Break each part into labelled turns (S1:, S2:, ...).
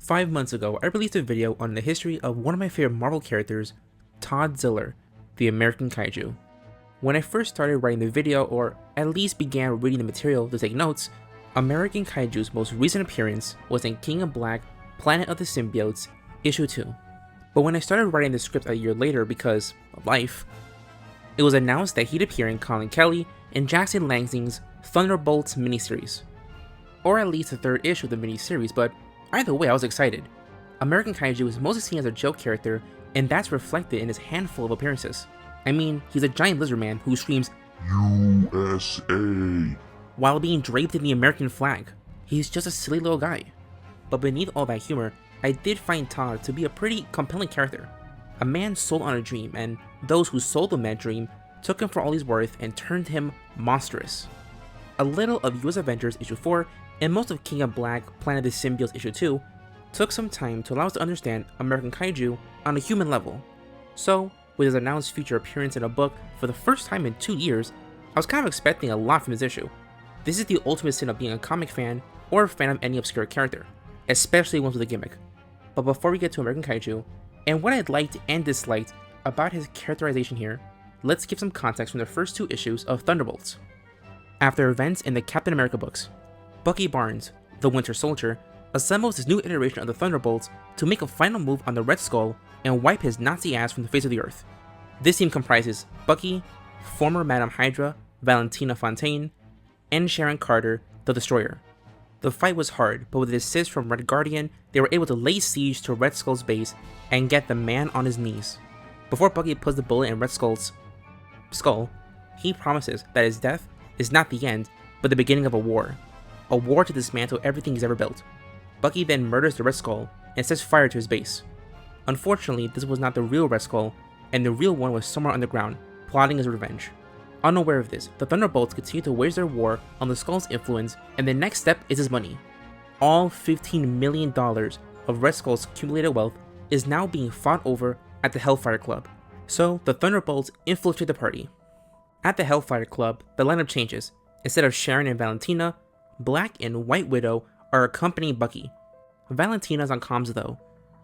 S1: 5 months ago, I released a video on the history of one of my favorite Marvel characters, Godzilla, the American Kaiju. When I first started writing the video, or at least began reading the material to take notes, American Kaiju's most recent appearance was in King of Black, Planet of the Symbiotes, Issue 2. But when I started writing the script a year later because of life, it was announced that he'd appear in Colin Kelly and Jackson Lansing's Thunderbolts miniseries. Or at least the third issue of the miniseries, but either way I was excited. American Kaiju is mostly seen as a joke character, and that's reflected in his handful of appearances. I mean, he's a giant lizard man who screams USA while being draped in the American flag. He's just a silly little guy. But beneath all that humor, I did find Todd to be a pretty compelling character. A man sold on a dream, and those who sold him that dream took him for all he's worth and turned him monstrous. A little of US Avengers issue 4 and most of King of Black, Planet of the Symbiotes issue 2 took some time to allow us to understand American Kaiju on a human level. So, with his announced future appearance in a book for the first time in 2 years, I was kind of expecting a lot from this issue. This is the ultimate sin of being a comic fan or a fan of any obscure character, especially ones with a gimmick. But before we get to American Kaiju, and what I liked and disliked about his characterization here, let's give some context from the first 2 issues of Thunderbolts. After events in the Captain America books, Bucky Barnes, the Winter Soldier, assembles his new iteration of the Thunderbolts to make a final move on the Red Skull and wipe his Nazi ass from the face of the earth. This team comprises Bucky, former Madame Hydra, Valentina Fontaine, and Sharon Carter, the Destroyer. The fight was hard, but with an assist from Red Guardian, they were able to lay siege to Red Skull's base and get the man on his knees. Before Bucky puts the bullet in Red Skull's skull, he promises that his death is not the end, but the beginning of a war to dismantle everything he's ever built. Bucky then murders the Red Skull and sets fire to his base. Unfortunately, this was not the real Red Skull, and the real one was somewhere underground, plotting his revenge. Unaware of this, the Thunderbolts continue to wage their war on the Skull's influence, and the next step is his money. All $15 million of Red Skull's accumulated wealth is now being fought over at the Hellfire Club. So, the Thunderbolts infiltrate the party. At the Hellfire Club, the lineup changes. Instead of Sharon and Valentina, Black and White Widow are accompanying Bucky. Valentina's on comms though.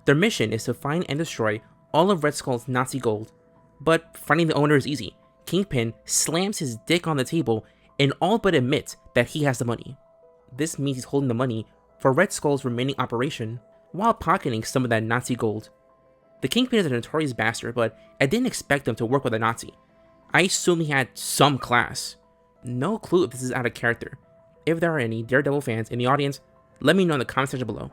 S1: Their mission is to find and destroy all of Red Skull's Nazi gold. But finding the owner is easy. Kingpin slams his dick on the table and all but admits that he has the money. This means he's holding the money for Red Skull's remaining operation while pocketing some of that Nazi gold. The Kingpin is a notorious bastard, but I didn't expect him to work with a Nazi. I assume he had some class. No clue if this is out of character. If there are any Daredevil fans in the audience, let me know in the comment section below.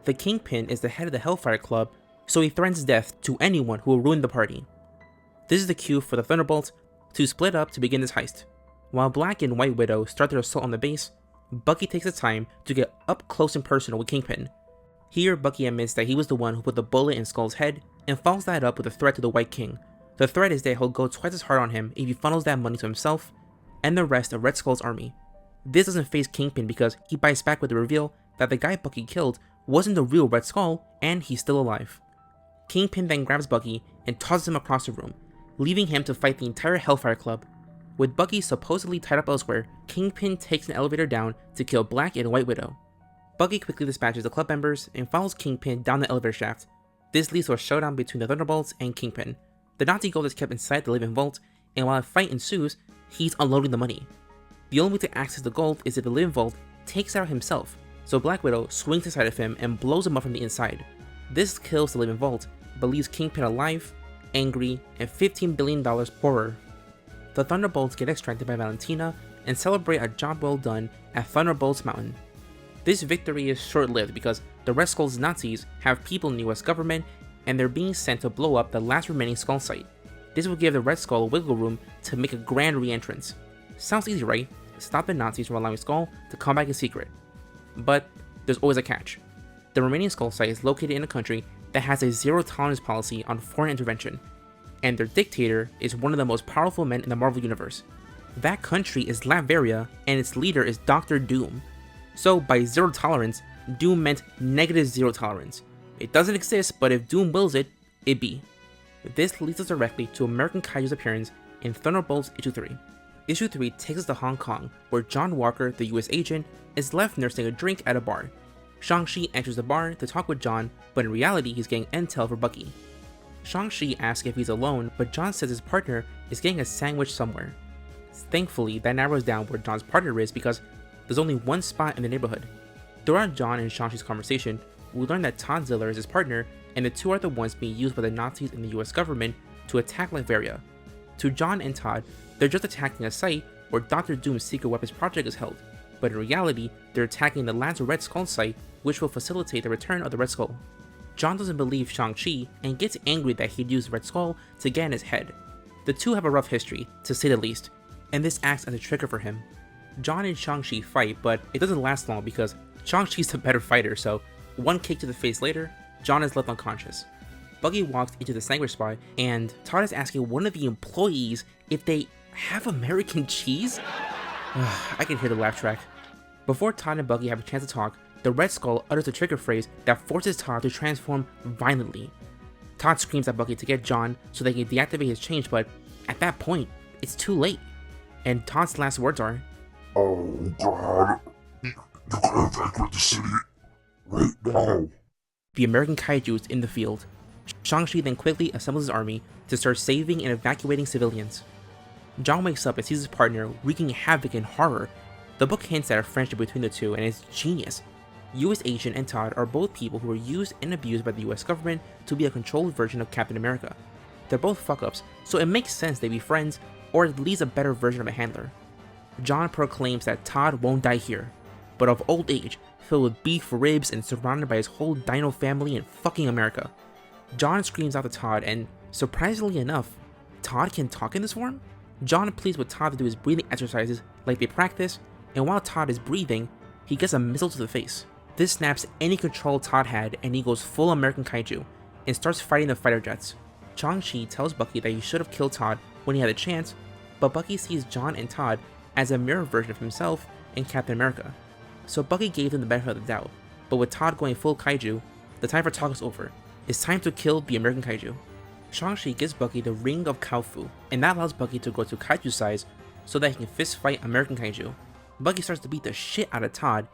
S1: The Kingpin is the head of the Hellfire Club, so he threatens death to anyone who will ruin the party. This is the cue for the Thunderbolts to split up to begin this heist. While Black and White Widow start their assault on the base, Bucky takes the time to get up close and personal with Kingpin. Here, Bucky admits that he was the one who put the bullet in Skull's head and follows that up with a threat to the White King. The threat is that he'll go twice as hard on him if he funnels that money to himself and the rest of Red Skull's army. This doesn't faze Kingpin because he bites back with the reveal that the guy Bucky killed wasn't the real Red Skull and he's still alive. Kingpin then grabs Bucky and tosses him across the room, leaving him to fight the entire Hellfire Club. With Bucky supposedly tied up elsewhere, Kingpin takes an elevator down to kill Black and White Widow. Bucky quickly dispatches the club members and follows Kingpin down the elevator shaft. This leads to a showdown between the Thunderbolts and Kingpin. The Nazi gold is kept inside the Living Vault, and while a fight ensues, he's unloading the money. The only way to access the gold is if the Living Vault takes it out himself, so Black Widow swings inside of him and blows him up from the inside. This kills the Living Vault, but leaves Kingpin alive, angry, and $15 billion poorer. The Thunderbolts get extracted by Valentina and celebrate a job well done at Thunderbolts Mountain. This victory is short-lived because the Red Skull's Nazis have people in the US government and they're being sent to blow up the last remaining Skull site. This will give the Red Skull wiggle room to make a grand re-entrance. Sounds easy, right? Stop the Nazis from allowing Skull to come back in secret. But there's always a catch. The remaining Skull site is located in a country that has a zero-tolerance policy on foreign intervention, and their dictator is one of the most powerful men in the Marvel Universe. That country is Latveria, and its leader is Dr. Doom. So by zero tolerance, Doom meant negative zero tolerance. It doesn't exist, but if Doom wills it, it be. This leads us directly to American Kaiju's appearance in Thunderbolts Issue 3. Issue 3 takes us to Hong Kong, where John Walker, the US agent, is left nursing a drink at a bar. Shang-Chi enters the bar to talk with John, but in reality he's getting intel for Bucky. Shang-Chi asks if he's alone, but John says his partner is getting a sandwich somewhere. Thankfully, that narrows down where John's partner is because there's only one spot in the neighborhood. Throughout John and Shang-Chi's conversation, we learn that Godzilla is his partner, and the two are the ones being used by the Nazis and the US government to attack Latveria. To John and Todd, they're just attacking a site where Dr. Doom's secret weapons project is held, but in reality, they're attacking the Lands of Red Skull site, which will facilitate the return of the Red Skull. John doesn't believe Shang-Chi and gets angry that he'd used Red Skull to get in his head. The two have a rough history, to say the least, and this acts as a trigger for him. John and Shang-Chi fight, but it doesn't last long because Shang-Chi's the better fighter, so one kick to the face later, John is left unconscious. Bucky walks into the sandwich spot, and Todd is asking one of the employees if they have American cheese? I can hear the laugh track. Before Todd and Bucky have a chance to talk, the Red Skull utters a trigger phrase that forces Todd to transform violently. Todd screams at Bucky to get John so they can deactivate his change, but at that point, it's too late. And Todd's last words are,
S2: "Oh God, you gotta evacuate the city right now."
S1: The American Kaiju is in the field. Shang-Chi then quickly assembles his army to start saving and evacuating civilians. John wakes up and sees his partner wreaking havoc and horror. The book hints at a friendship between the two, and it's genius. US Agent and Todd are both people who were used and abused by the US government to be a controlled version of Captain America. They're both fuck-ups, so it makes sense they be friends, or at least a better version of a handler. John proclaims that Todd won't die here, but of old age, filled with beef ribs and surrounded by his whole dino family in fucking America. John screams out to Todd, and surprisingly enough, Todd can talk in this form? John pleads with Todd to do his breathing exercises like they practice, and while Todd is breathing, he gets a missile to the face. This snaps any control Todd had, and he goes full American Kaiju and starts fighting the fighter jets. Shang-Chi tells Bucky that he should have killed Todd when he had a chance, but Bucky sees John and Todd as a mirror version of himself and Captain America. So Bucky gave them the benefit of the doubt, but with Todd going full Kaiju, the time for talk is over. It's time to kill the American Kaiju. Shang-Chi gives Bucky the Ring of Kung-Fu, and that allows Bucky to grow to Kaiju size so that he can fist fight American Kaiju. Bucky starts to beat the shit out of Todd,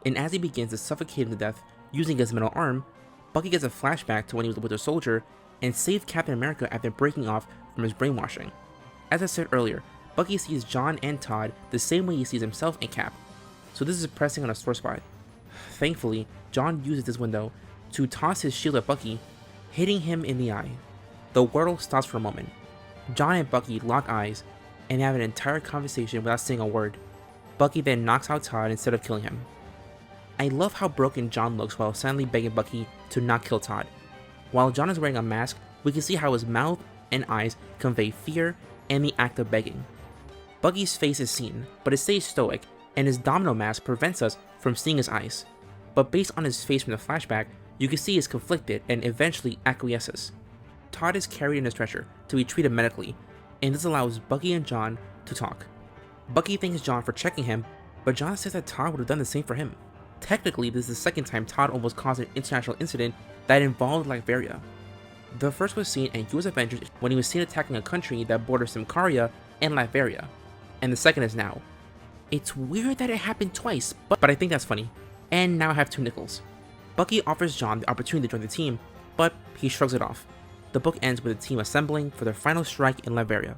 S1: and as he begins to suffocate him to death using his metal arm, Bucky gets a flashback to when he was a Winter Soldier and saved Captain America after breaking off from his brainwashing. As I said earlier, Bucky sees John and Todd the same way he sees himself and Cap, so this is pressing on a sore spot. Thankfully, John uses this window to toss his shield at Bucky, hitting him in the eye. The world stops for a moment. John and Bucky lock eyes and have an entire conversation without saying a word. Bucky then knocks out Todd instead of killing him. I love how broken John looks while silently begging Bucky to not kill Todd. While John is wearing a mask, we can see how his mouth and eyes convey fear and the act of begging. Bucky's face is seen, but it stays stoic, and his domino mask prevents us from seeing his eyes. But based on his face from the flashback, you can see he's conflicted and eventually acquiesces. Todd is carried in a stretcher to be treated medically, and this allows Bucky and John to talk. Bucky thanks John for checking him, but John says that Todd would have done the same for him. Technically, this is the second time Todd almost caused an international incident that involved Latveria. The first was seen in US Avengers when he was seen attacking a country that borders Simkaria and Latveria, and the second is now. It's weird that it happened twice, but I think that's funny. And now I have 2 nickels. Bucky offers John the opportunity to join the team, but he shrugs it off. The book ends with the team assembling for their final strike in Latveria.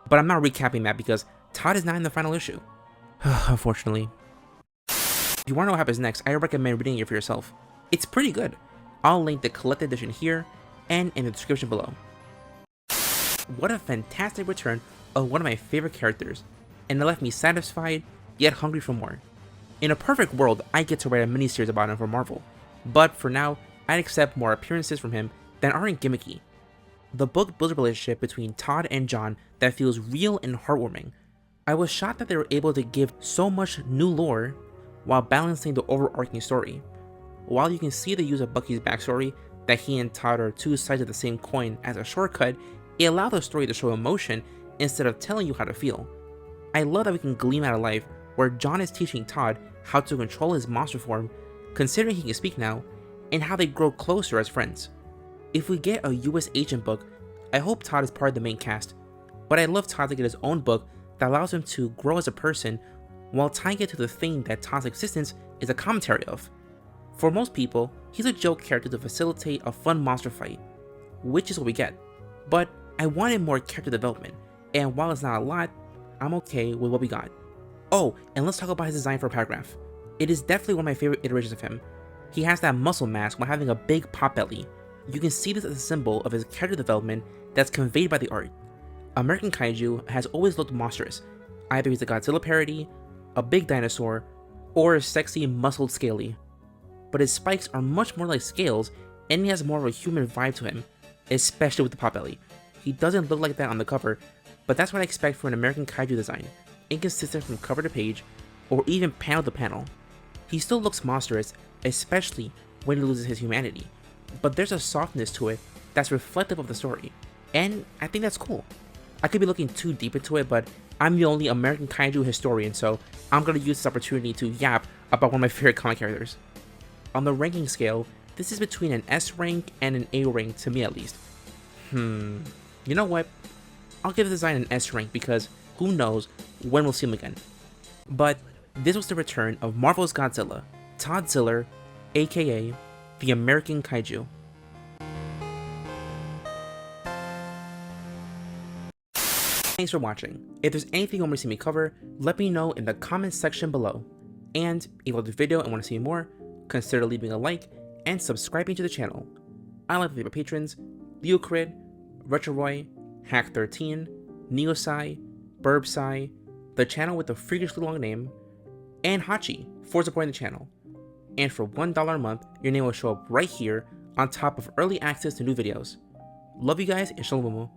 S1: But I'm not recapping that because Todd is not in the final issue. Unfortunately. If you want to know what happens next, I recommend reading it for yourself. It's pretty good. I'll link the collected edition here and in the description below. What a fantastic return of one of my favorite characters, and it left me satisfied yet hungry for more. In a perfect world, I get to write a miniseries about him for Marvel, but for now, I'd accept more appearances from him that aren't gimmicky. The book builds a relationship between Todd and John that feels real and heartwarming. I was shocked that they were able to give so much new lore while balancing the overarching story. While you can see the use of Bucky's backstory, that he and Todd are 2 sides of the same coin as a shortcut, it allowed the story to show emotion instead of telling you how to feel. I love that we can glean out of life where John is teaching Todd how to control his monster form, considering he can speak now, and how they grow closer as friends. If we get a US Agent book, I hope Todd is part of the main cast, but I'd love Todd to get his own book that allows him to grow as a person while tying it to the thing that Todd's existence is a commentary of. For most people, he's a joke character to facilitate a fun monster fight, which is what we get. But I wanted more character development, and while it's not a lot, I'm okay with what we got. Oh, and let's talk about his design for a paragraph. It is definitely one of my favorite iterations of him. He has that muscle mass while having a big pot belly. You can see this as a symbol of his character development that's conveyed by the art. American Kaiju has always looked monstrous. Either he's a Godzilla parody, a big dinosaur, or a sexy muscled scaly. But his spikes are much more like scales, and he has more of a human vibe to him, especially with the potbelly. He doesn't look like that on the cover, but that's what I expect for an American Kaiju design, inconsistent from cover to page, or even panel to panel. He still looks monstrous, especially when he loses his humanity, but there's a softness to it that's reflective of the story, and I think that's cool. I could be looking too deep into it, but I'm the only American Kaiju historian, so I'm gonna use this opportunity to yap about one of my favorite comic characters. On the ranking scale, this is between an S rank and an A rank to me at least. You know what? I'll give the design an S rank because who knows when we'll see him again. But this was the return of Marvel's Godzilla, Todd Ziller, aka the American Kaiju. Thanks for watching. If there's anything you want me to see me cover, let me know in the comments section below. And if you loved the video and want to see more, consider leaving a like and subscribing to the channel. I like to thank my patrons, Leocrid, Retroroy, Hack13, Neosai, Burbsai, the channel with the freakishly long name, and Hachi for supporting the channel. And for $1 a month, your name will show up right here on top of early access to new videos. Love you guys, and shamalamoomoo.